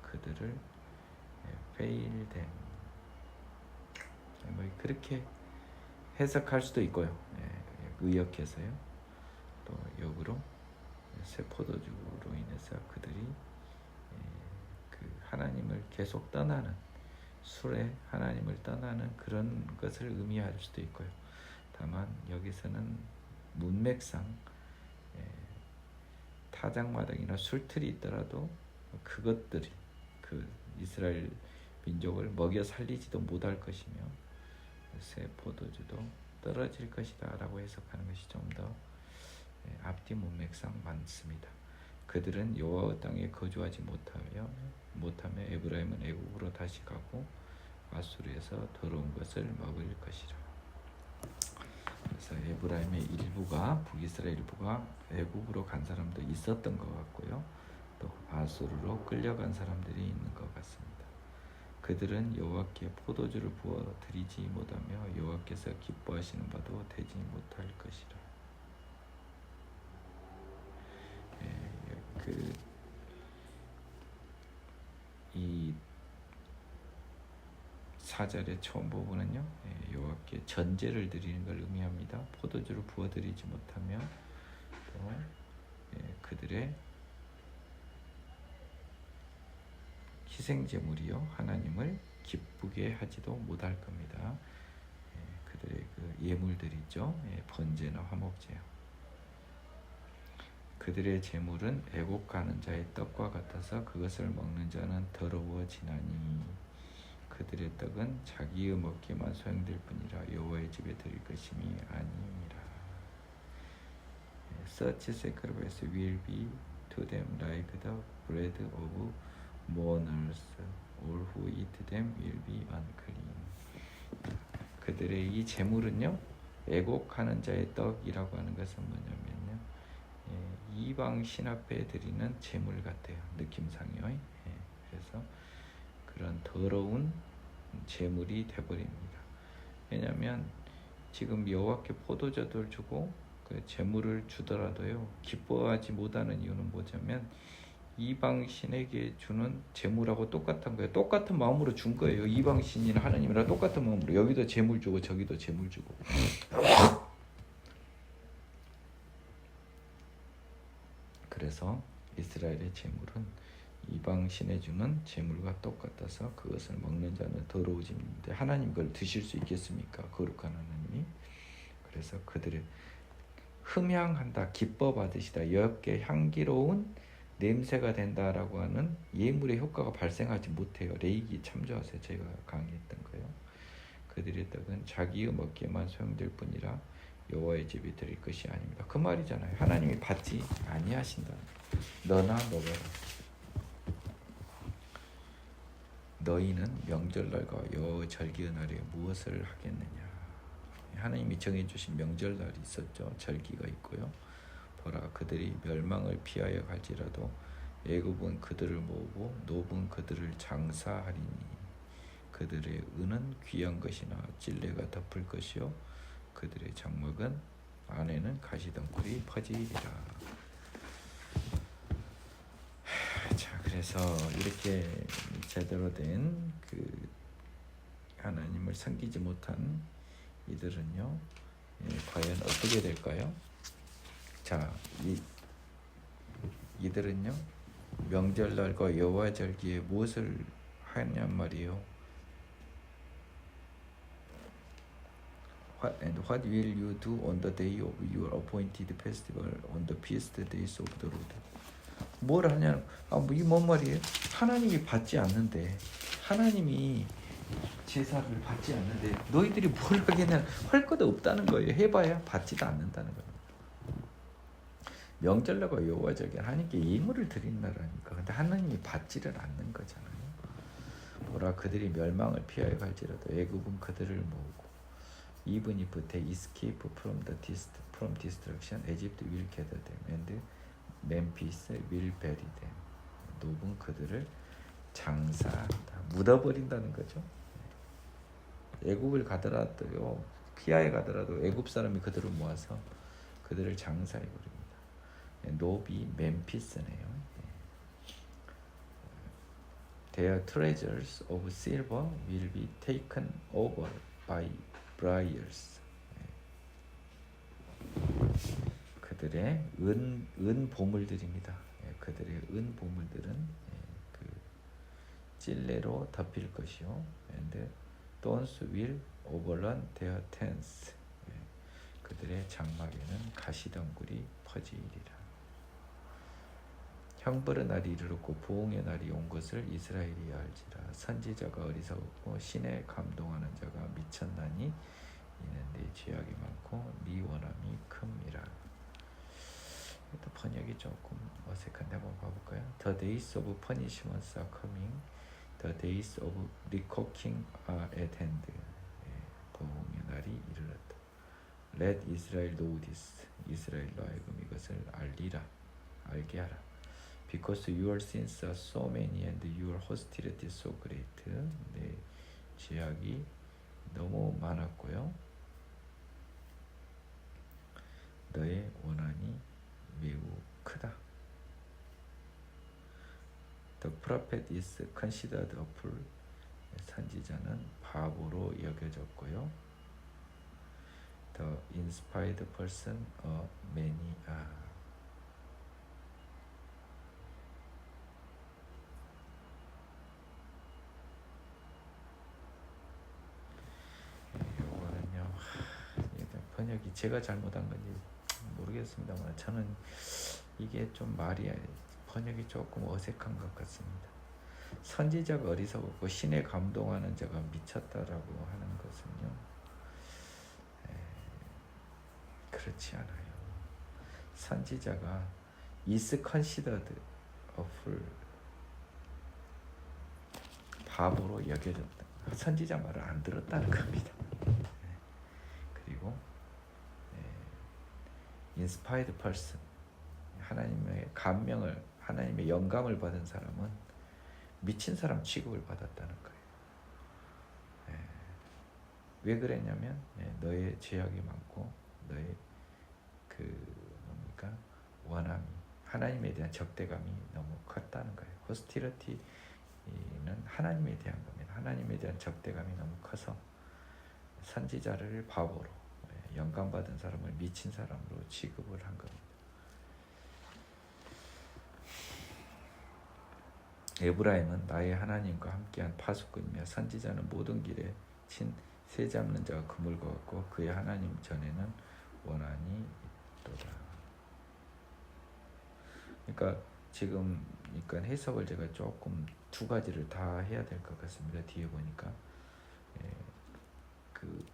그들을 fail them, 뭐 그렇게 해석할 수도 있고요. 의역해서요. 또 역으로 새 포도주로 인해서 그들이 그 하나님을 계속 떠나는, 술에 하나님을 떠나는 그런 것을 의미할 수도 있고요. 다만 여기서는 문맥상 타작마당이나 술틀이 있더라도 그것들이 그 이스라엘 민족을 먹여 살리지도 못할 것이며 새 포도주도 떨어질 것이다 라고 해석하는 것이 좀 더 앞뒤 문맥상 맞습니다. 그들은 여호와 땅에 거주하지 못하며 에브라임은 애국으로 다시 가고 아수르에서 더러운 것을 먹을 것이라. 그래서 에브라임의 일부가, 북이스라엘 일부가 애국으로 간 사람도 있었던 것 같고요. 또 아수르로 끌려간 사람들이 있는 것 같습니다. 그들은 여호와께 포도주를 부어 드리지 못하며 여호와께서 기뻐하시는 바도 되지 못할 것이라. 이 4절의 처음 부분은요, 여호와께 전제를 드리는 걸 의미합니다. 포도주를 부어 드리지 못하며 또 그들의 희생제물이요 하나님을 기쁘게 하지도 못할 겁니다. 그들의 그 예물들이죠, 번제나 화목제요. 그들의 제물은 애곡하는 자의 떡과 같아서 그것을 먹는 자는 더러워지나니 그들의 떡은 자기의 먹기만 소용될 뿐이라 여호와의 집에 드릴 것임이 아니니라. Such sacrifice will be to them like the bread of mourners. All who eat them will be unclean. 그들의 이 제물은요, 애곡하는 자의 떡이라고 하는 것은 뭐냐면요, 이방 신 앞에 드리는 제물 같아요. 느낌상이요. 그래서 그런 더러운 제물이 돼버립니다. 왜냐하면 지금 여호와께 포도주를 주고 그 제물을 주더라도요, 기뻐하지 못하는 이유는 뭐냐면 이방 신에게 주는 제물하고 똑같은 거예요. 똑같은 마음으로 준 거예요. 이방 신이나 하나님이랑 똑같은 마음으로 여기도 제물 주고 저기도 제물 주고. 그래서 이스라엘의 제물은 이방 신에 주는 제물과 똑같아서 그것을 먹는 자는 더러워지는데 하나님 그걸 드실 수 있겠습니까? 거룩한 하나님이. 그래서 그들의 흠향한다, 기뻐 받으시다, 여호와께 향기로운 냄새가 된다라고 하는 예물의 효과가 발생하지 못해요. 레위기 참조하세요. 제가 강의했던 거예요. 그들의 떡은 자기의 먹기에만 소용될 뿐이라 여호와의 집에 드릴 것이 아닙니다. 그 말이잖아요. 하나님이 받지 아니하신다. 너나 먹어라. 너희는 명절날과 여호와의 절기의 날에 무엇을 하겠느냐. 하나님이 정해주신 명절날이 있었죠. 절기가 있고요. 보라, 그들이 멸망을 피하여 갈지라도 애굽은 그들을 모으고 노브는 그들을 장사하리니 그들의 은은 귀한 것이나 찔레가 덮을 것이요 그들의 장막은 안에는 가시덩굴이 퍼지리라. 자, 그래서 이렇게 제대로 된 그 하나님을 섬기지 못한 이들은요, 과연 어떻게 될까요? 자, 이들은요, 명절날과 여호와 절기에 무엇을 하냔 말이에요. What will you do on the day of your appointed festival, on the feast days of the Lord? 뭘 하냐? 이게 뭔 말이에요? 하나님이 받지 않는데, 하나님이 제사를 받지 않는데 너희들이 뭘 하겠냐? 할 것도 없다는 거예요. 해봐야 받지도 않는다는 거예요. 명절날과 여호와 절기는 하나님께 예물을 드린다라니까. 근데 하나님이 받지를 않는 거잖아요. 보라, 그들이 멸망을 피하여 갈지라도 애굽은 그들을 모으고 even if they escape from destruction, Egypt will gather them and Memphis will bury them. 노브는 그들을 장사한다, 묻어버린다는 거죠. 애굽을 가더라도요, 피하에 가더라도 애굽 사람이 그들을 모아서 그들을 장사해 버립니다. 노비 멤피스네요. Their treasures of silver will be taken over by briars. 그들의 은 보물들입니다. 그들의 은 보물들은 그 찔레로 덮일 것이요. And thorns will overrun their tents. 그들의 장막에는 가시덩굴이 퍼지리라. 형벌의 날이 이르렀고 보응의 날이 온 것을 이스라엘이 알지라. 선지자가 어리석었고 신에 감동하는 자가 미쳤나니 이는 네 죄악이 많고 네 원함이 큼이라. 또 번역이 조금 어색한데 한번 봐볼까요? The days of punishments are coming. The days of reckoning are at hand. 보응의 날이 이르렀다. Let Israel know this. 이스라엘로 하여금 이것을 알게 하라. Because your sins are so many and your hostility so great. 네, 죄악이 너무 많았고요. 너의 원한이 매우 크다. The prophet is considered a fool. 선지자는 바보로 여겨졌고요. The inspired person a maniac. 이거는요, 번역이 제가 잘못한 건지 모르겠습니다만 저는 이게 좀 말이 번역이 조금 어색한 것 같습니다. 선지자가 어리석었고 신에 감동하는 자가 미쳤다라고 하는 것은요, 그렇지 않아요. 선지자가 is considered a fool, 바보로 여겨졌다. 선지자 말을 안 들었다는 겁니다. 그리고 inspired person, 하나님의 감명을, 하나님의 영감을 받은 사람은 미친 사람 취급을 받았다는 거예요. 왜 그랬냐면 너의 죄악이 많고 너의 그 뭡니까 원함이, 하나님에 대한 적대감이 너무 컸다는 거예요. hostility는 하나님에 대한 겁니다. 하나님에 대한 적대감이 너무 커서 선지자를 바보로, 영감받은 사람을 미친 사람으로 취급을 한 겁니다. 에브라임은 나의 하나님과 함께한 파수꾼이며 선지자는 모든 길에 친 새 잡는 자가 그물과 같고 그의 하나님 전에는 원한이 있도다. 그러니까 지금 해석을 제가 조금 두 가지를 다 해야 될 것 같습니다. 뒤에 보니까 그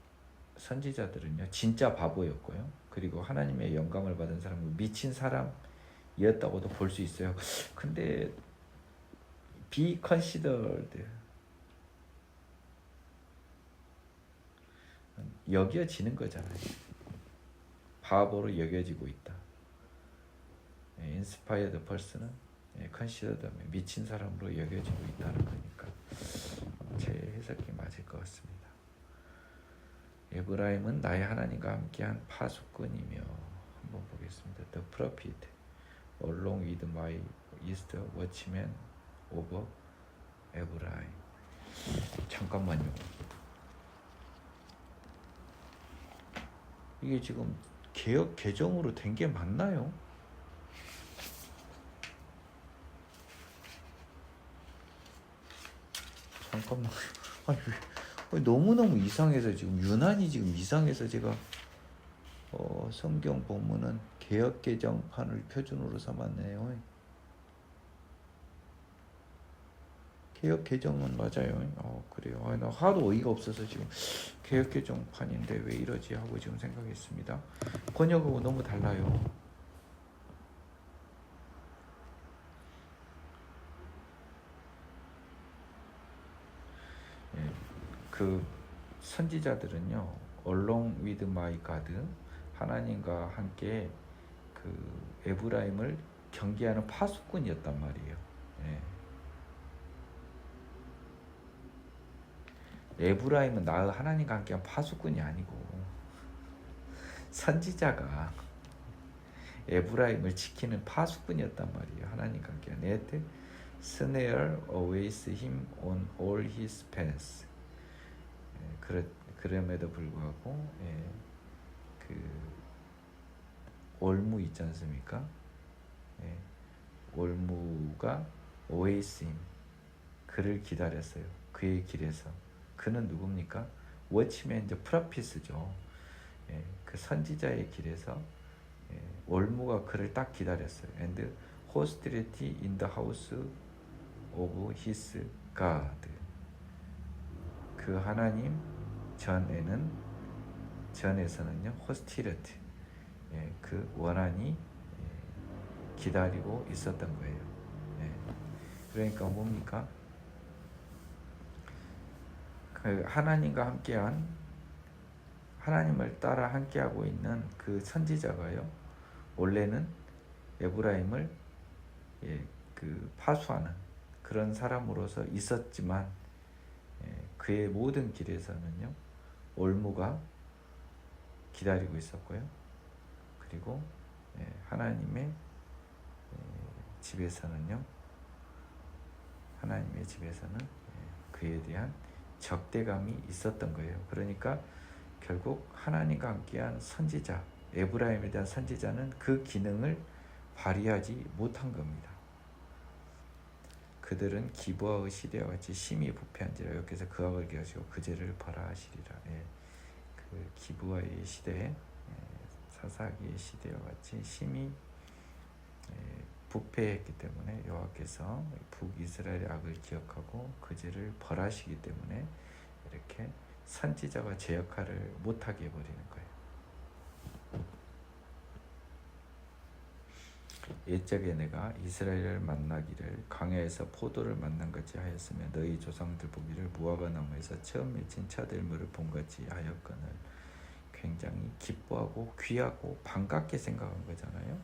선지자들은요 진짜 바보였고요. 그리고 하나님의 영감을 받은 사람은 미친 사람이었다고도 볼 수 있어요. 근데 be considered, 여겨지는 거잖아요. 바보로 여겨지고 있다. inspired person은 considered, 미친 사람으로 여겨지고 있다는 거니까 제 해석이 맞을 것 같습니다. 에브라임은 나의 하나님과 함께한 파수꾼이며, 한번 보겠습니다. The prophet along with my east watchman over 에브라임. 잠깐만요. 이게 지금 개역 개정으로 된 게 맞나요? 잠깐만. 아니, 너무너무 이상해서 지금 유난히 지금 이상해서 제가 성경 본문은 개역 개정판을 표준으로 삼았네요. 개역 개정은 맞아요. 그래요. 나 하도 어이가 없어서 지금 개역 개정판인데 왜 이러지 하고 지금 생각했습니다. 번역하고 너무 달라요. 그 선지자들은요, along with my God, 하나님과 함께 그 에브라임을 경계하는 파수꾼이었단 말이에요. 에브라임은 나 하나님과 함께한 파수꾼이 아니고 선지자가 에브라임을 지키는 파수꾼이었단 말이에요. 하나님과 함께한 에트 snare awaits him on all his paths. 그럼에도 불구하고 그 올무 있지 않습니까? 올무가 awaits him, 그를 기다렸어요. 그의 길에서. 그는 누굽니까? 워치맨, 프라피스죠. 그 선지자의 길에서 올무가 그를 딱 기다렸어요. And hostility in the house of his God. 그 하나님 전에서는요, hostility, 그 원한이 기다리고 있었던 거예요. 그러니까 뭡니까? 그 하나님과 함께한, 하나님을 따라 함께하고 있는 그 선지자가요, 원래는 에브라임을 그 파수하는 그런 사람으로서 있었지만, 그의 모든 길에서는요, 올무가 기다리고 있었고요. 그리고 하나님의 집에서는 그에 대한 적대감이 있었던 거예요. 그러니까 결국 하나님과 함께한 선지자, 에브라임에 대한 선지자는 그 기능을 발휘하지 못한 겁니다. 그들은 기브아의 시대와 같이 심히 부패한지라 여기서 그 악을 기하시고 그 죄를 벌하시리라. 그 기브아의 시대에, 사사기의 시대와 같이 심히 부패했기 때문에 여호와께서 북이스라엘의 악을 기억하고 그 죄를 벌하시기 때문에 이렇게 선지자가 제 역할을 못하게 해버리는 거예요. 옛적에 내가 이스라엘을 만나기를 광야에서 포도를 만난 같이 하였으며 너희 조상들 보기를 무화과 나무에서 처음 맺힌 차들물을 본 같이 하였거늘. 굉장히 기뻐하고 귀하고 반갑게 생각한 거잖아요.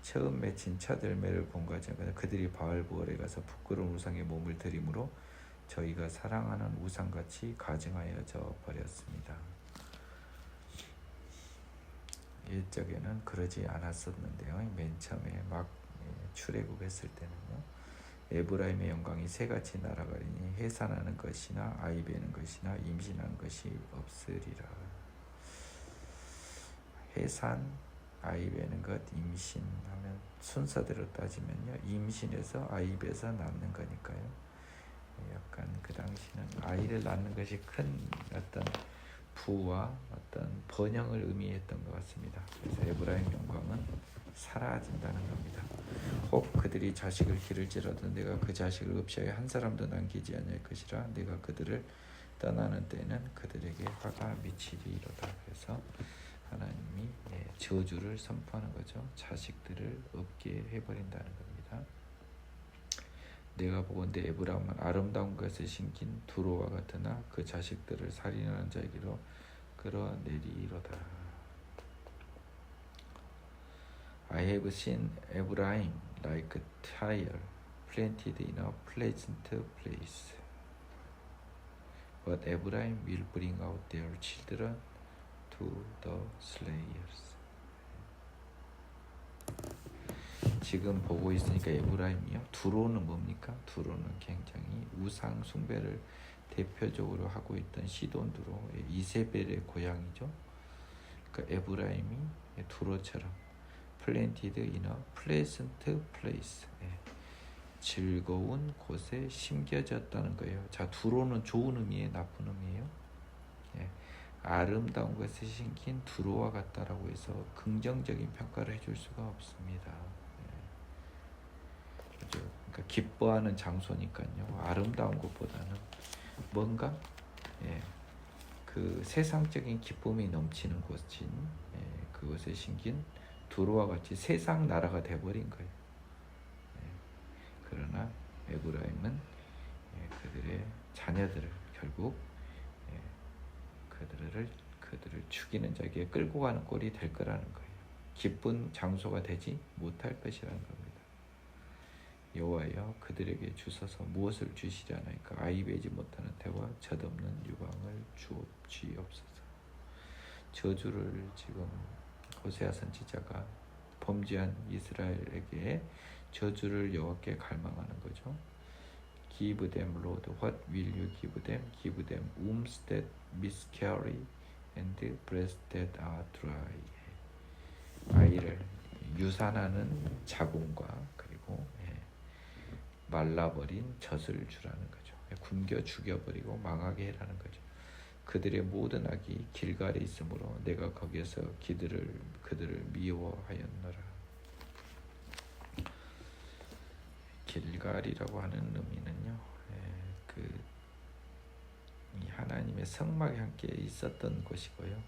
처음 맺힌 차들매를 본 같이 하였거늘. 그들이 바알부올에 가서 부끄러운 우상에 몸을 들이므로 저희가 사랑하는 우상같이 가증하여져 버렸습니다. 옛적에는 그러지 않았었는데요. 맨 처음에 막 출애굽했을 때는요, 에브라임의 영광이 새같이 날아가리니 해산하는 것이나 아이 베는 것이나 임신하는 것이 없으리라. 해산, 아이 베는 것, 임신하면 순서대로 따지면요, 임신해서 아이 베서 낳는 거니까요. 약간 그 당시는 아이를 낳는 것이 큰 어떤 부와 어떤 번영을 의미했던 것 같습니다. 그래서 에브라임 영광은 사라진다는 겁니다. 혹 그들이 자식을 기를지라도 내가 그 자식을 없이하여 한 사람도 남기지 아니할 것이라. 내가 그들을 떠나는 때는 그들에게 화가 미치리로다. 그래서 하나님이 저주를 선포하는 거죠. 자식들을 없게 해버린다는 겁니다. 내가 보건대 에브라임은 아름다운 것을 심긴 두로와 같으나 그 자식들을 살인하는 자에게로 끌어내리로다. I have seen Ephraim like a tire planted in a pleasant place, but Ephraim will bring out their children to the slayers. 지금 보고 있으니까 에브라임이요. 두로는 뭡니까? 두로는 굉장히 우상 숭배를 대표적으로 하고 있던 시돈 두로, 이세벨의 고향이죠. 그러니까 에브라임이 두로처럼 planted in a pleasant place, 즐거운 곳에 심겨졌다는 거예요. 자, 두로는 좋은 의미에 나쁜 의미예요. 아름다운 것에 심긴 두로와 같다라고 해서 긍정적인 평가를 해줄 수가 없습니다. 그러니까 기뻐하는 장소니까요. 아름다운 것보다는 뭔가 그 세상적인 기쁨이 넘치는 곳인 그곳에 심긴 두로와 같이 세상 나라가 돼버린 거예요. 그러나 에브라임은 그들의 자녀들을 결국 그들을 죽이는 자에게 끌고 가는 꼴이 될 거라는 거예요. 기쁜 장소가 되지 못할 것이라는 겁니다. 여호와여 그들에게 주셔서 무엇을 주시려나이까. 아이 베지 못하는 태와 젖없는 유방을 주옵소서. 저주를 지금 호세아 선지자가 범죄한 이스라엘에게 저주를 여호와께 갈망하는 거죠. Give them, Lord, what will you give them? Give them wombs that miscarry and breasts that are dry. 아이를 유산하는 자궁과 그리고 말라버린 젖을 주라는 거죠. 굶겨 죽여버리고 망하게 해라는 거죠. 그들의 모든 악이 길갈에 있으므로 내가 거기에서 그들을 미워하였노라. 길갈이라고 하는 의미는요, 이 하나님의 성막이 함께 있었던 곳이고요.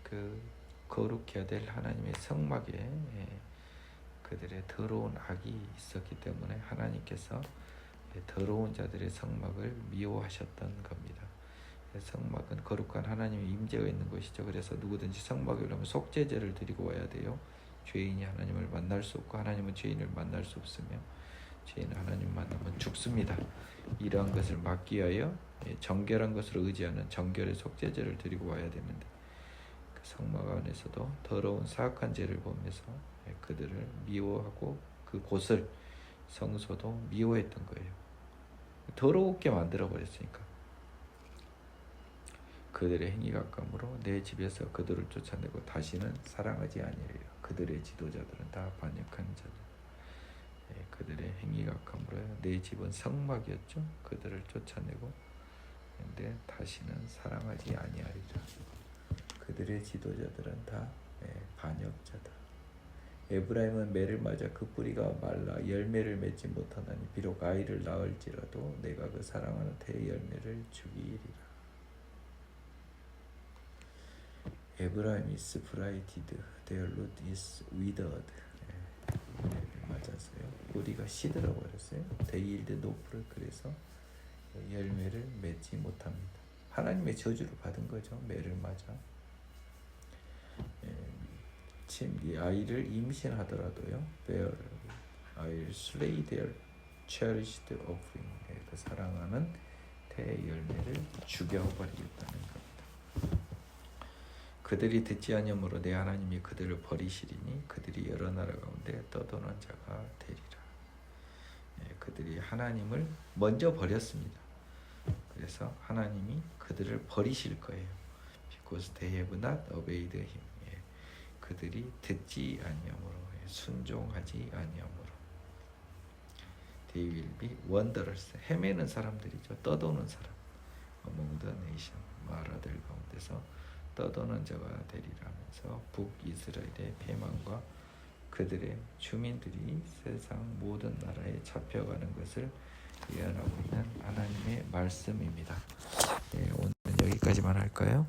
그 거룩해야 될 하나님의 성막에 그들의 더러운 악이 있었기 때문에 하나님께서 더러운 자들의 성막을 미워하셨던 겁니다. 성막은 거룩한 하나님의 임재가 있는 곳이죠. 그래서 누구든지 성막에 오려면 속죄제를 드리고 와야 돼요. 죄인이 하나님을 만날 수 없고 하나님은 죄인을 만날 수 없으며 죄인은 하나님 만나면 죽습니다. 이러한 것을 막기 위하여 정결한 것으로 의지하는 정결의 속죄제를 드리고 와야 되는데 그 성막 안에서도 더러운 사악한 죄를 보면서 그들을 미워하고 그 곳을 성소도 미워했던 거예요. 더럽게 만들어 버렸으니까. 그들의 행위 가까움으로 내 집에서 그들을 쫓아내고 다시는 사랑하지 아니하리라. 그들의 지도자들은 다 반역한 자들. 그들의 행위 가까움으로 내 집은 성막이었죠. 그들을 쫓아내고 근데 다시는 사랑하지 아니하리라. 그들의 지도자들은 다 반역자다. 에브라임은 매를 맞아 그 뿌리가 말라 열매를 맺지 못하나니 비록 아이를 낳을지라도 내가 그 사랑하는 태의 열매를 주기이리라. 에브라임 is blighted, their root is withered. 맞았어요. 뿌리가 시들어 버렸어요. They yield no fruit. 그래서 열매를 맺지 못합니다. 하나님의 저주를 받은 거죠. 매를 맞아. 이 아이를 임신하더라도요. bear, I'll slay their cherished offering. 그 사랑하는 태의 열매를 죽여버리겠다는 겁니다. 그들이 듣지 아니하므로 내 하나님이 그들을 버리시리니 그들이 여러 나라 가운데 떠도는 자가 되리라. 그들이 하나님을 먼저 버렸습니다. 그래서 하나님이 그들을 버리실 거예요. Because they have not obeyed him. 그들이 듣지 아니하므로 순종하지 아니하므로 They will be wanderers. 헤매는 사람들이죠. 떠도는 사람. Among the nation. 나라들 가운데서 떠도는 자가 되리라면서 북이스라엘의 패망과 그들의 주민들이 세상 모든 나라에 잡혀가는 것을 예언하고 있는 하나님의 말씀입니다. 오늘은 여기까지만 할까요?